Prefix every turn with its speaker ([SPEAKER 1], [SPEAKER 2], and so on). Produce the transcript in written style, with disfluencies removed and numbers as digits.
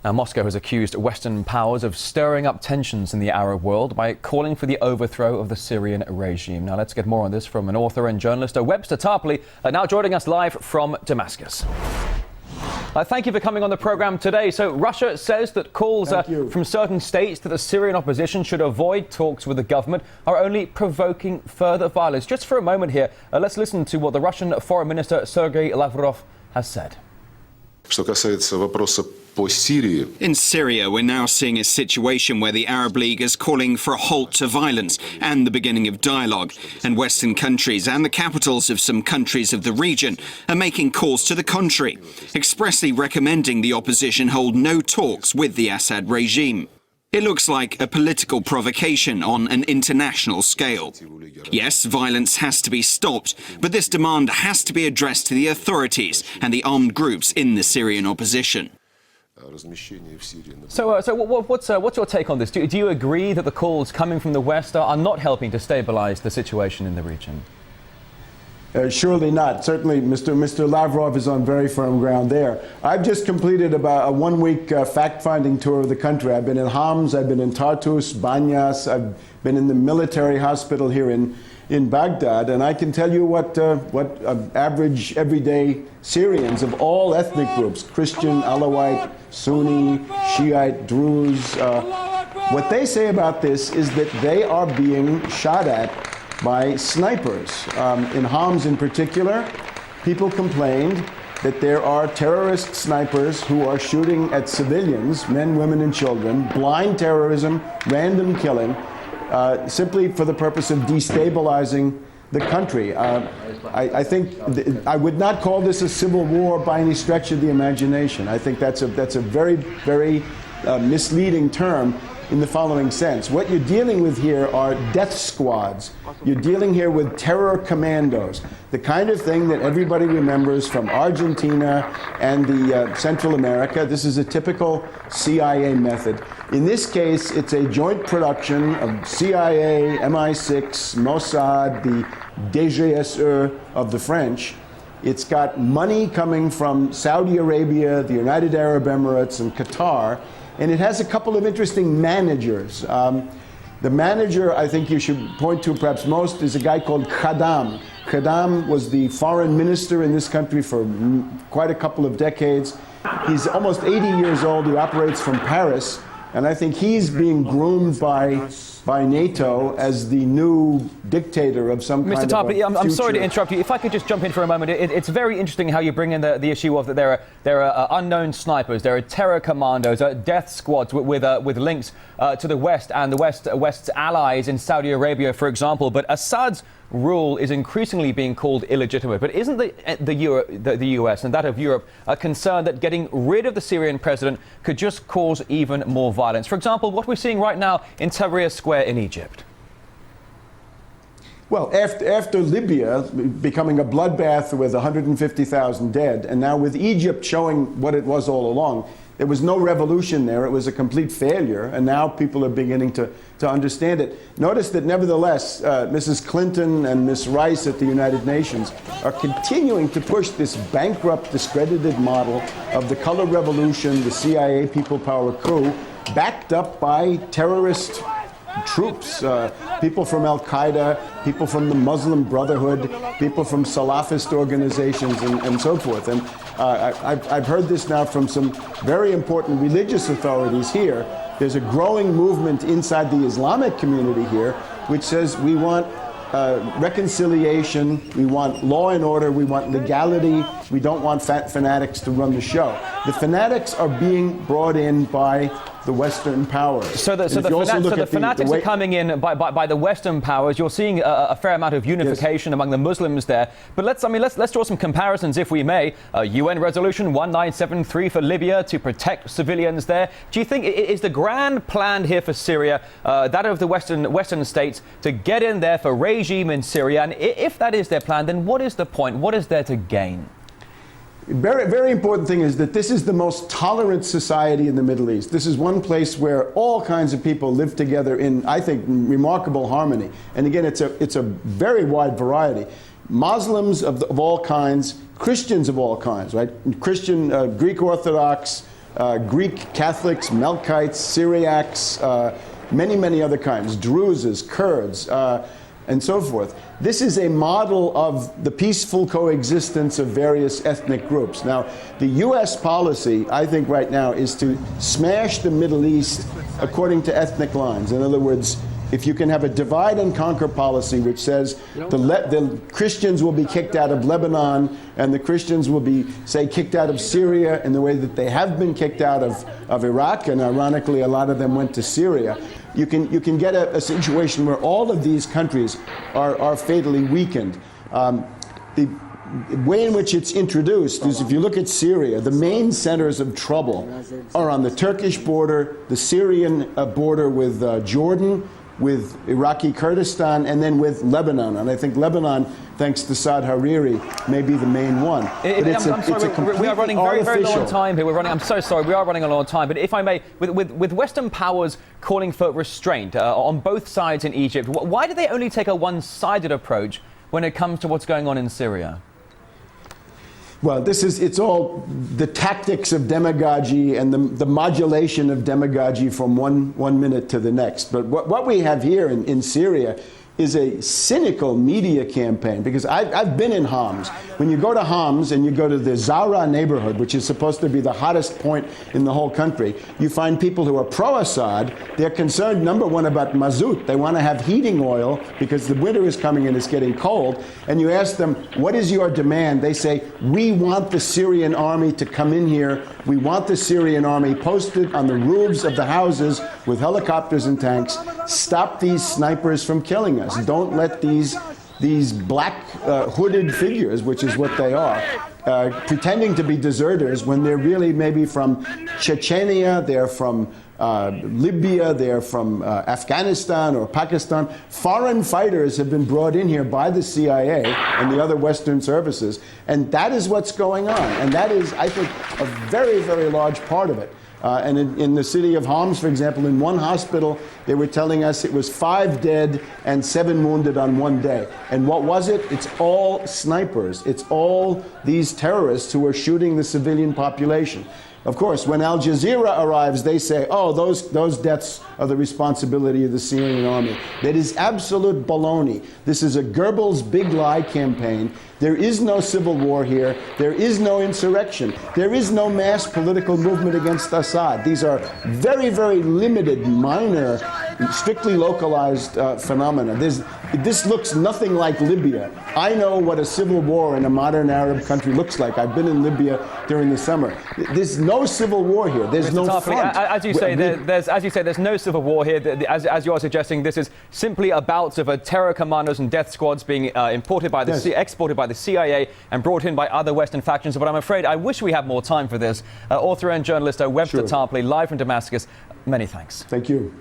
[SPEAKER 1] Now, Moscow has accused Western powers of stirring up tensions in the Arab world by calling for the overthrow of the Syrian regime. Now, let's get more on this from an author and journalist, Webster Tarpley, now joining us live from Damascus. Thank you for coming on the programme today. So Russia says that calls from certain states that the Syrian opposition should avoid talks with the government are only provoking further violence. Just for a moment here, let's listen to what the Russian Foreign Minister Sergei Lavrov has said.
[SPEAKER 2] In Syria, we're now seeing a situation where the Arab League is calling for a halt to violence and the beginning of dialogue. And Western countries and the capitals of some countries of the region are making calls to the contrary, expressly recommending the opposition hold no talks with the Assad regime. It looks like a political provocation on an international scale. Yes, violence has to be stopped, but this demand has to be addressed to the authorities and the armed groups in the Syrian opposition.
[SPEAKER 1] So what's your take on this? Do you agree that the calls coming from the West are not helping to stabilize the situation in the region?
[SPEAKER 3] Surely not. Certainly, Mr. Lavrov is on very firm ground there. I've just completed about a one-week fact-finding tour of the country. I've been in Homs, I've been in Tartus, Banyas, I've been in the military hospital here in Baghdad, and I can tell you what average, everyday Syrians of all ethnic groups, Christian, Alawite, Sunni, Shiite, Druze, what they say about this is that they are being shot at by snipers. In Homs in particular, people complained that there are terrorist snipers who are shooting at civilians, men, women, and children, blind terrorism, random killing, simply for the purpose of destabilizing the country. I think I would not call this a civil war by any stretch of the imagination. I think that's a very, very misleading term in the following sense. What you're dealing with here are death squads. You're dealing here with terror commandos, the kind of thing that everybody remembers from Argentina and the Central America. This is a typical CIA method. In this case, it's a joint production of CIA, MI6, Mossad, the DGSE of the French. It's got money coming from Saudi Arabia, the United Arab Emirates, and Qatar. And it has a couple of interesting managers. The manager I think you should point to perhaps most is a guy called Khaddam. Khaddam was the foreign minister in this country for quite a couple of decades. He's almost 80 years old. He operates from Paris. And I think he's being groomed by NATO as the new dictator of some kind
[SPEAKER 1] Mr.
[SPEAKER 3] of
[SPEAKER 1] Tarpley, I'm sorry to
[SPEAKER 3] future.
[SPEAKER 1] interrupt you. If I could just jump in for a moment. It's very interesting how you bring in the issue of that there are unknown snipers, there are terror commandos, death squads with links to the West and the West's allies in Saudi Arabia, for example. But Assad's rule is increasingly being called illegitimate. But isn't the US and that of Europe concerned that getting rid of the Syrian president could just cause even more violence? For example, what we're seeing right now in Tahrir Square in Egypt.
[SPEAKER 3] Well, after Libya becoming a bloodbath with 150,000 dead, and now with Egypt showing what it was all along, there was no revolution there. It was a complete failure, and now people are beginning to understand it. Notice that nevertheless, Mrs. Clinton and Ms. Rice at the United Nations are continuing to push this bankrupt, discredited model of the color revolution, the CIA people power coup, backed up by terrorist troops, people from Al-Qaeda, people from the Muslim Brotherhood, people from Salafist organizations, and so forth. And I've heard this now from some very important religious authorities here. There's a growing movement inside the Islamic community here which says we want reconciliation, we want law and order, we want legality, we don't want fanatics to run the show. The fanatics are being brought in by the Western powers.
[SPEAKER 1] So the fanatics are coming in by the Western powers. You're seeing a fair amount of unification among the Muslims there. But let's draw some comparisons, if we may. UN Resolution 1973 for Libya to protect civilians there. Do you think is the grand plan here for Syria that of the Western states to get in there for regime in Syria? And if that is their plan, then what is the point? What is there to gain?
[SPEAKER 3] Very, very important thing is that this is the most tolerant society in the Middle East. This is one place where all kinds of people live together in, I think, remarkable harmony. And again, it's a very wide variety. Muslims of all kinds, Christians of all kinds, right? Christian, Greek Orthodox, Greek Catholics, Melkites, Syriacs, many other kinds, Druzes, Kurds, and so forth. This is a model of the peaceful coexistence of various ethnic groups. Now, the U.S. policy, I think right now, is to smash the Middle East according to ethnic lines. In other words, if you can have a divide and conquer policy which says the Christians will be kicked out of Lebanon and the Christians will be, say, kicked out of Syria in the way that they have been kicked out of Iraq, and ironically a lot of them went to Syria, you can get a situation where all of these countries are fatally weakened. The way in which it's introduced is, if you look at Syria, the main centers of trouble are on the Turkish border, the Syrian border with Jordan, with Iraqi Kurdistan, and then with Lebanon. And I think Lebanon, thanks to Saad Hariri, may be the main one.
[SPEAKER 1] I'm sorry, we are running very low on time here. I'm so sorry, we are running a long time. But if I may, with Western powers calling for restraint on both sides in Egypt, why do they only take a one-sided approach when it comes to what's going on in Syria?
[SPEAKER 3] Well, it's all the tactics of demagogy and the modulation of demagogy from one minute to the next. But what we have here in Syria is a cynical media campaign, because I've been in Homs. When you go to Homs and you go to the Zahra neighborhood, which is supposed to be the hottest point in the whole country, you find people who are pro-Assad. They're concerned, number one, about mazout. They want to have heating oil because the winter is coming and it's getting cold. And you ask them, what is your demand? They say, we want the Syrian army to come in here. We want the Syrian army posted on the roofs of the houses with helicopters and tanks. Stop these snipers from killing us. Don't let these black hooded figures, which is what they are, pretending to be deserters when they're really maybe from Chechnya, they're from Libya, they're from Afghanistan or Pakistan. Foreign fighters have been brought in here by the CIA and the other Western services, and that is what's going on. And that is, I think, a very large part of it. And in the city of Homs, for example, in one hospital, they were telling us it was 5 dead and 7 wounded on one day. And what was it? It's all snipers. It's all these terrorists who are shooting the civilian population. Of course, when Al Jazeera arrives, they say, oh, those deaths are the responsibility of the Syrian army. That is absolute baloney. This is a Goebbels big lie campaign. There is no civil war here. There is no insurrection. There is no mass political movement against Assad. These are very limited, minor, strictly localized phenomena. This looks nothing like Libya. I know what a civil war in a modern Arab country looks like. I've been in Libya during the summer. There's no civil war here. There's no front.
[SPEAKER 1] As you say, there's no civil war here. As you are suggesting, this is simply a bout of terror commandos and death squads being exported by the CIA and brought in by other Western factions. But I'm afraid I wish we had more time for this. Author and journalist Webster Tarpley, live from Damascus. Many thanks.
[SPEAKER 3] Thank you.